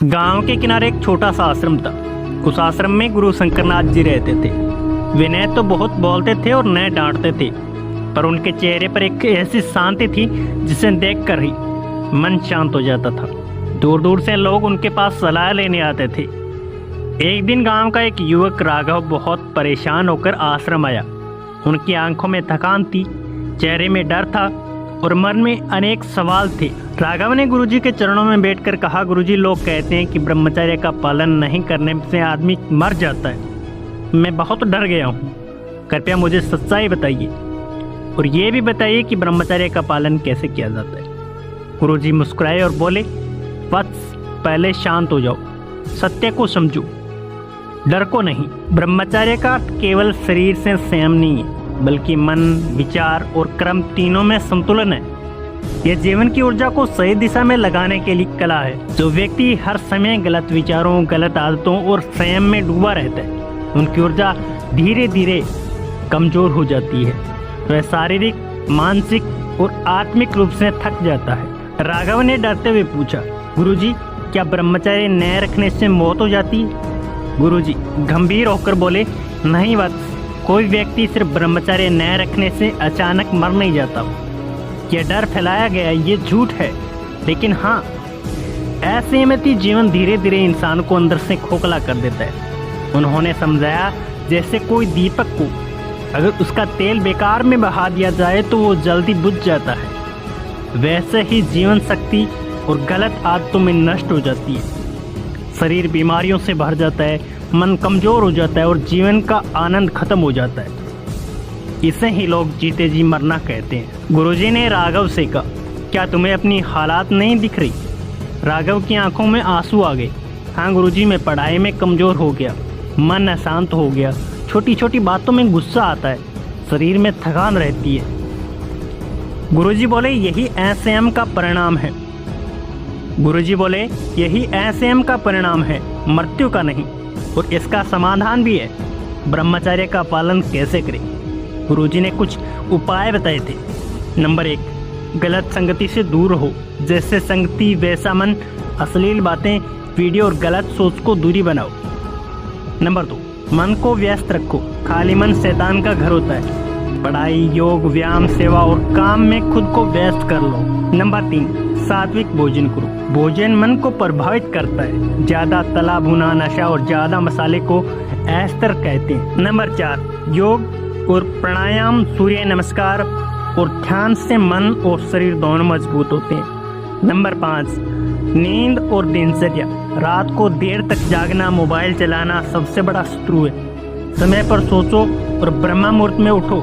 गांव के किनारे एक छोटा सा आश्रम था। उस आश्रम में गुरु शंकरनाथ जी रहते थे। वे न तो बहुत बोलते थे और न डांटते थे, पर उनके चेहरे पर एक ऐसी शांति थी जिसे देखकर ही मन शांत हो जाता था। दूर दूर से लोग उनके पास सलाह लेने आते थे। एक दिन गांव का एक युवक राघव बहुत परेशान होकर आश्रम आया। उनकी आंखों में थकान थी, चेहरे में डर था और मन में अनेक सवाल थे। राघव ने गुरुजी के चरणों में बैठकर कहा, गुरुजी, लोग कहते हैं कि ब्रह्मचर्य का पालन नहीं करने से आदमी मर जाता है। मैं बहुत डर गया हूँ, कृपया मुझे सच्चाई बताइए और ये भी बताइए कि ब्रह्मचर्य का पालन कैसे किया जाता है। गुरुजी मुस्कुराए और बोले, वत्स, पहले शांत हो जाओ, सत्य को समझो, डर को नहीं। ब्रह्मचर्य का अर्थ केवल शरीर से संयम नहीं है, बल्कि मन, विचार और कर्म तीनों में संतुलन है। यह जीवन की ऊर्जा को सही दिशा में लगाने के लिए कला है। जो व्यक्ति हर समय गलत विचारों, गलत आदतों और संयम में डूबा रहता है, उनकी ऊर्जा धीरे धीरे कमजोर हो जाती है। वह शारीरिक, मानसिक और आत्मिक रूप से थक जाता है। राघव ने डरते हुए पूछा, गुरुजी, क्या ब्रह्मचर्य न रखने से मौत हो जाती है? गुरुजी गंभीर होकर बोले, नहीं वत्स, कोई व्यक्ति सिर्फ ब्रह्मचर्य न रखने से अचानक मर नहीं जाता। यह डर फैलाया गया, ये झूठ है। लेकिन हाँ, असहमति जीवन धीरे धीरे इंसान को अंदर से खोखला कर देता है। उन्होंने समझाया, जैसे कोई दीपक को अगर उसका तेल बेकार में बहा दिया जाए तो वो जल्दी बुझ जाता है, वैसे ही जीवन शक्ति और गलत आदतों में नष्ट हो जाती है। शरीर बीमारियों से भर जाता है, मन कमजोर हो जाता है और जीवन का आनंद खत्म हो जाता है। इसे ही लोग जीते जी मरना कहते हैं। गुरुजी ने राघव से कहा, क्या तुम्हें अपनी हालात नहीं दिख रही? राघव की आंखों में आंसू आ गए। हाँ गुरुजी, मैं पढ़ाई में कमजोर हो गया, मन अशांत हो गया, छोटी छोटी बातों में गुस्सा आता है, शरीर में थकान रहती है। गुरुजी बोले, यही असंयम का परिणाम है। गुरुजी बोले, यही असंयम का परिणाम है, मृत्यु का नहीं। और इसका समाधान भी है। ब्रह्मचर्य का पालन कैसे करें? गुरुजी ने कुछ उपाय बताए थे। नंबर 1, गलत संगति से दूर रहो। जैसे संगति वैसा मन, अश्लील बातें, वीडियो और गलत सोच को दूरी बनाओ। नंबर 2, मन को व्यस्त रखो। खाली मन शैतान का घर होता है। पढ़ाई, योग, व्यायाम, सेवा और काम में खुद को व्यस्त कर लो। नंबर 3, सात्विक भोजन करो। भोजन मन को प्रभावित करता है। ज्यादा तला भुना, नशा और ज्यादा मसाले को अस्तर कहते हैं। नंबर 4, योग और प्राणायाम, सूर्य नमस्कार और ध्यान से मन और शरीर दोनों मजबूत होते हैं। नंबर 5, नींद और दिनचर्या। रात को देर तक जागना, मोबाइल चलाना सबसे बड़ा शत्रु है। समय पर सोचो और ब्रह्म मुहूर्त में उठो।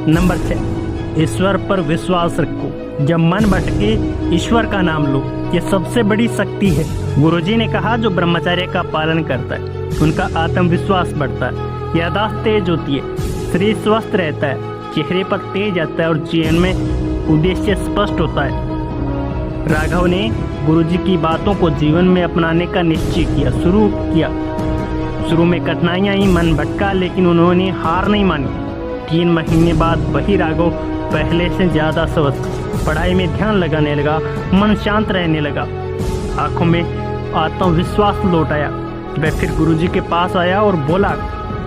नंबर 6, ईश्वर पर विश्वास रखो। जब मन भटके, ईश्वर का नाम लो, ये सबसे बड़ी शक्ति है। गुरुजी ने कहा, जो ब्रह्मचर्य का पालन करता है उनका आत्मविश्वास बढ़ता है, याददाश्त तेज होती है, शरीर स्वस्थ रहता है, चेहरे पर तेज आता है और जीवन में उद्देश्य स्पष्ट होता है। राघव ने गुरुजी की बातों को जीवन में अपनाने का निश्चय किया। शुरू में कठिनाइयां आई, मन भटका, लेकिन उन्होंने हार नहीं मानी। 3 महीने बाद वही राघव पहले से ज्यादा स्वस्थ, पढ़ाई में ध्यान लगाने लगा, मन शांत रहने लगा, आंखों में आत्मविश्वास लौट आया। वह फिर गुरुजी के पास आया और बोला,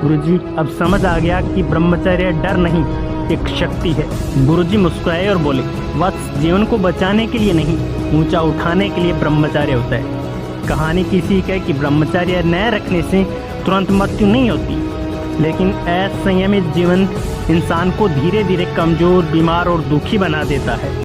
गुरुजी, अब समझ आ गया कि ब्रह्मचर्य डर नहीं, एक शक्ति है। गुरुजी मुस्कुराए और बोले, वत्स, जीवन को बचाने के लिए नहीं, ऊंचा उठाने के लिए ब्रह्मचर्य होता है। कहानी की सीख है कि ब्रह्मचर्य न रखने से तुरंत मृत्यु नहीं होती, लेकिन असंयमित जीवन इंसान को धीरे धीरे कमजोर, बीमार और दुखी बना देता है।